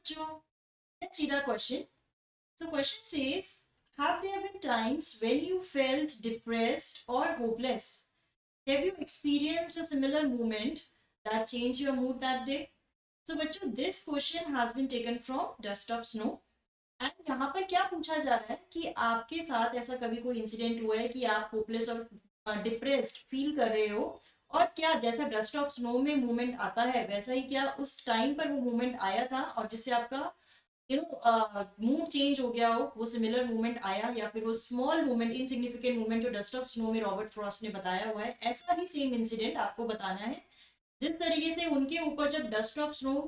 बच्चों, let's read our question. So question says, have there been times when you felt depressed or hopeless? Have you experienced a similar moment that changed your mood that day? So बच्चों, this question has been taken from Dust of Snow. And यहाँ पर क्या पूछा जा रहा है कि आपके साथ ऐसा कभी कोई इंसिडेंट हुआ है कि आप होपलेस और डिप्रेस्ड फील कर रहे हो, और क्या जैसा डस्ट ऑफ स्नो में मूवमेंट आता है वैसा ही क्या उस टाइम पर वो मूवमेंट आया था और जिससे आपका मूड चेंज हो गया हो, वो सिमिलर मूवमेंट आया, या फिर वो स्मॉल मूवमेंट इनसिग्निफिकेंट मूवमेंट जो डस्ट ऑफ स्नो में रॉबर्ट फ्रॉस्ट ने बताया हुआ है, ऐसा ही सेम इंसिडेंट आपको बताना है। जिस तरीके से उनके ऊपर जब डस्ट ऑफ स्नो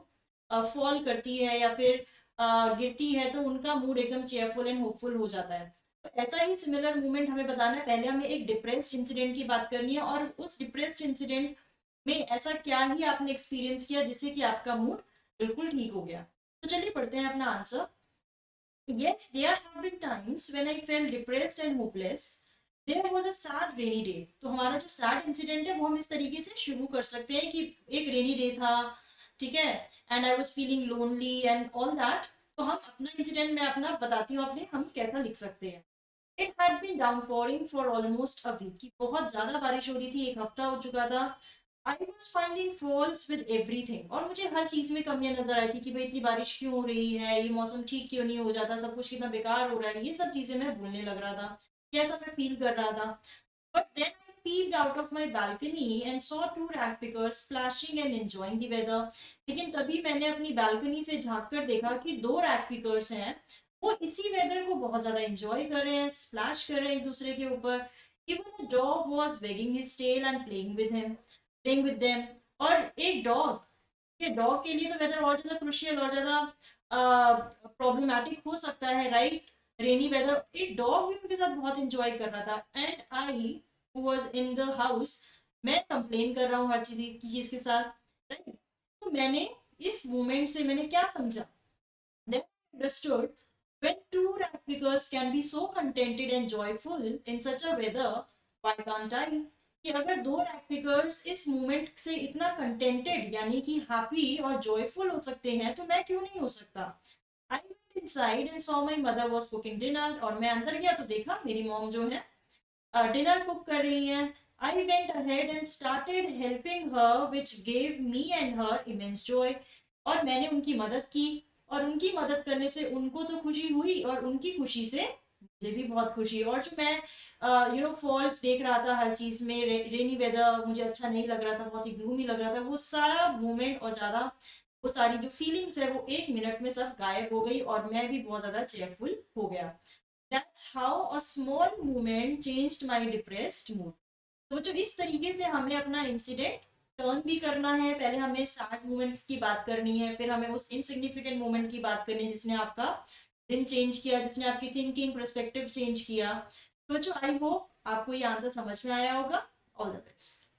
फॉल करती है या फिर गिरती है तो उनका मूड एकदम चेयरफुल एंड होपफुल हो जाता है, तो ऐसा ही सिमिलर मूवमेंट हमें बताना है। पहले हमें एक डिप्रेस्ड इंसिडेंट की बात करनी है, और उस डिप्रेस्ड इंसिडेंट में ऐसा क्या ही आपने एक्सपीरियंस किया जिससे कि आपका मूड बिल्कुल ठीक हो गया। तो चलिए पढ़ते हैं अपना answer. Yes, there have been times when I felt depressed and hopeless. There was a sad rainy day. तो हमारा जो sad incident है वो हम इस तरीके से शुरू कर सकते हैं कि एक rainy day था, ठीक है, and I was feeling lonely and all that. तो हम अपना इंसिडेंट मैं अपना बताती हूँ अपने हम कैसा लिख सकते हैं। It had been downpouring for almost a week, की बहुत ज्यादा बारिश हो रही थी, एक हफ्ता हो चुका था। I was finding faults with everything, और मुझे हर चीज में कमियां नजर आई थी कि भाई इतनी बारिश क्यों हो रही है, ये मौसम ठीक क्यों नहीं हो जाता, सब कुछ कितना बेकार हो रहा है, ये सब चीजें मैं भूलने लग रहा था, कैसा मैं फील कर रहा था। But then I peeped out of my balcony and saw two rag pickers splashing and enjoying the weather. लेकिन तभी मैंने अपनी बालकनी से झांक कर देखा कि दो रैग पिकर्स हैं, वो इसी वेदर को बहुत ज्यादा एंजॉय कर रहे हैं, स्प्लैश कर रहे हैं एक दूसरे के ऊपर। Even a dog was wagging his tail and playing with them. और एक डॉग, ये डॉग के लिए तो वेदर और ज्यादा क्रुशियल और ज्यादा प्रॉब्लमेटिक हो सकता है, राइट? रेनी वेदर, एक डॉग भी उनके साथ बहुत एंजॉय कर रहा था, and I was in the house, मैं कंप्लेन कर रहा हूँ हर चीज के साथ, राइट? तो मैंने इस मोमेंट से मैंने क्या समझा, then understood when two ragpickers can be so contented and joyful in such a weather, why can't I? कि अगर दो रैगपिकर्स इस मोमेंट से इतना कंटेंटेड यानी कि हैप्पी और जॉयफुल हो सकते हैं तो मैं क्यों नहीं हो सकता। I went inside and saw my mother was cooking dinner, और मैं अंदर गया तो देखा मेरी मॉम जो है डिनर कुक कर रही हैं। I went ahead and started helping her which gave me and her immense Joy, और मैंने उनकी मदद की, और उनकी मदद करने से उनको तो खुशी हुई और उनकी खुशी से मुझे भी बहुत खुशी। और जो मैं फॉल्ट्स देख रहा था हर चीज में, रेनी वेदर मुझे अच्छा नहीं लग रहा था, बहुत ही ग्लूमी लग रहा था, वो सारा मोमेंट और ज्यादा वो सारी जो फीलिंग्स है वो एक मिनट में सब गायब हो गई और मैं भी बहुत ज्यादा चेयरफुल हो गया। That's how a small movement changed my depressed mood. तो बच्चों इस तरीके से हमें अपना इंसिडेंट टर्न भी करना है। पहले हमें सैड मोमेंट्स की बात करनी है, फिर हमें उस इनसिग्निफिकेंट मोमेंट की बात करनी है जिसने आपका दिन चेंज किया, जिसने आपकी थिंकिंग पर्सपेक्टिव चेंज किया। तो बच्चों आई होप आपको ये आंसर समझ में आया होगा। All the best.